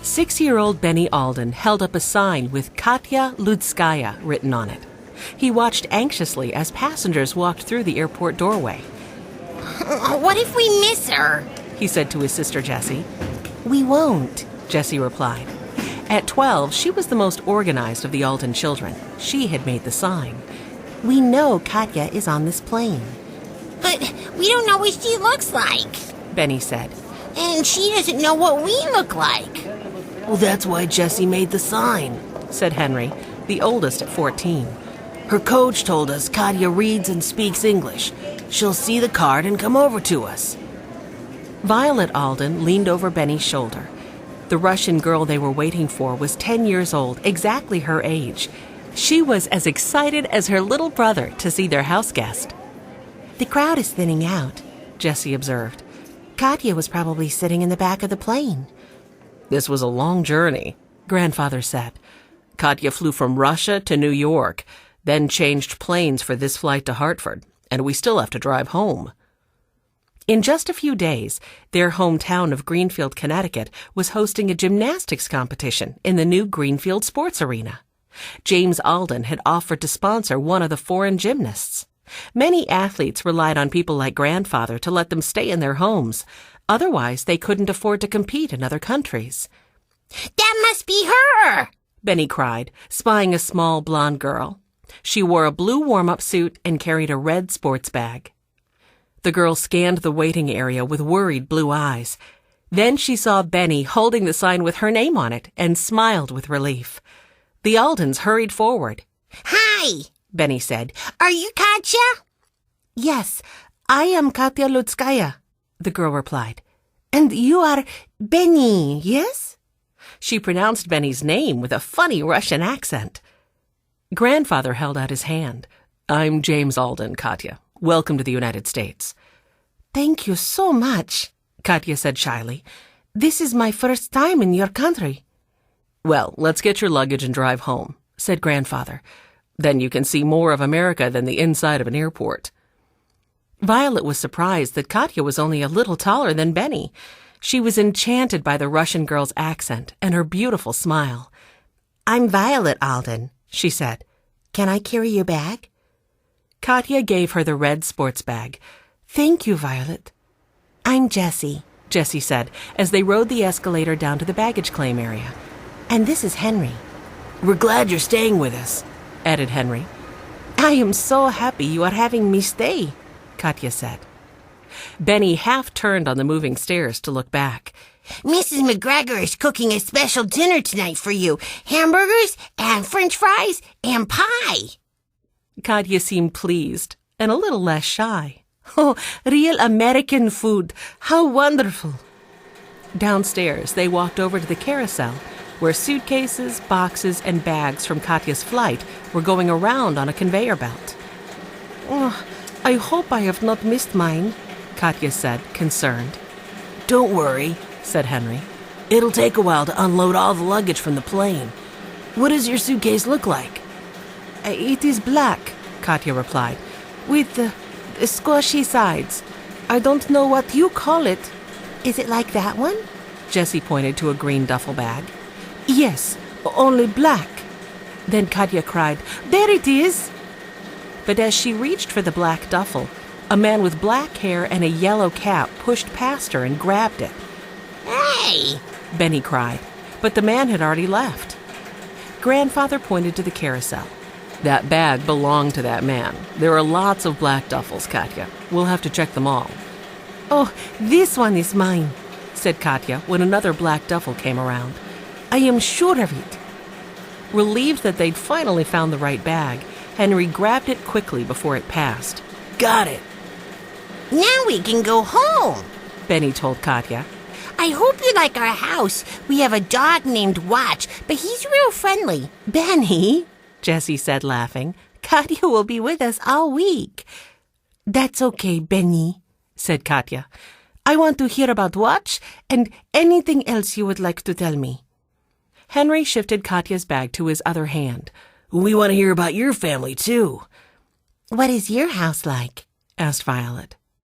6-year-old Benny Alden held up a sign with Katya Ludskaya written on it. He watched anxiously as passengers walked through the airport doorway. What if we miss her? He said to his sister Jessie. We won't, Jessie replied. At 12, she was the most organized of the Alden children. She had made the sign. We know Katya is on this plane. But we don't know what she looks like, Benny said. And she doesn't know what we look like. Well, that's why Jessie made the sign, said Henry, the oldest at 14. Her coach told us Katya reads and speaks English. She'll see the card and come over to us. Violet Alden leaned over Benny's shoulder. The Russian girl they were waiting for was 10 years old, exactly her age. She was as excited as her little brother to see their house guest. The crowd is thinning out, Jessie observed. Katya was probably sitting in the back of the plane. This was a long journey, Grandfather said. Katya flew from Russia to New York, then changed planes for this flight to Hartford, and we still have to drive home. In just a few days, their hometown of Greenfield, Connecticut, was hosting a gymnastics competition in the new Greenfield Sports Arena. James Alden had offered to sponsor one of the foreign gymnasts. Many athletes relied on people like Grandfather to let them stay in their homes. Otherwise, they couldn't afford to compete in other countries. That must be her, Benny cried, spying a small blonde girl. She wore a blue warm-up suit and carried a red sports bag. The girl scanned the waiting area with worried blue eyes. Then she saw Benny holding the sign with her name on it and smiled with relief. The Aldens hurried forward. Hi, Benny said. Are you Katya? Yes, I am Katya Ludskaya, the girl replied. And you are Benny, yes? She pronounced Benny's name with a funny Russian accent. Grandfather held out his hand. I'm James Alden, Katya. Welcome to the United States. Thank you so much, Katya said shyly. This is my first time in your country. Well, let's get your luggage and drive home, said Grandfather. Then you can see more of America than the inside of an airport. Violet was surprised that Katya was only a little taller than Benny. She was enchanted by the Russian girl's accent and her beautiful smile. I'm Violet Alden, she said. Can I carry your bag? Katya gave her the red sports bag. Thank you, Violet. I'm Jessie, Jessie said, as they rode the escalator down to the baggage claim area. And this is Henry. We're glad you're staying with us, added Henry. I am so happy you are having me stay, Katya said. Benny half turned on the moving stairs to look back. Mrs. McGregor is cooking a special dinner tonight for you. Hamburgers and French fries and pie. Katya seemed pleased and a little less shy. Oh, real American food. How wonderful. Downstairs, they walked over to the carousel, where suitcases, boxes, and bags from Katya's flight were going around on a conveyor belt. Oh, I hope I have not missed mine, Katya said, concerned. Don't worry, said Henry. It'll take a while to unload all the luggage from the plane. What does your suitcase look like? It is black, Katya replied, with squashy sides. I don't know what you call it. Is it like that one? Jessie pointed to a green duffel bag. Yes, only black. Then Katya cried, There it is! But as she reached for the black duffel, a man with black hair and a yellow cap pushed past her and grabbed it. Hey! Benny cried, but the man had already left. Grandfather pointed to the carousel. That bag belonged to that man. There are lots of black duffels, Katya. We'll have to check them all. Oh, this one is mine, said Katya when another black duffel came around. I am sure of it. Relieved that they'd finally found the right bag, Henry grabbed it quickly before it passed. Got it. Now we can go home, Benny told Katya. I hope you like our house. We have a dog named Watch, but he's real friendly. Benny, Jessie said, laughing. Katya will be with us all week. That's okay, Benny, said Katya. I want to hear about Watch and anything else you would like to tell me. Henry shifted Katya's bag to his other hand. We want to hear about your family, too. What is your house like? asked Violet.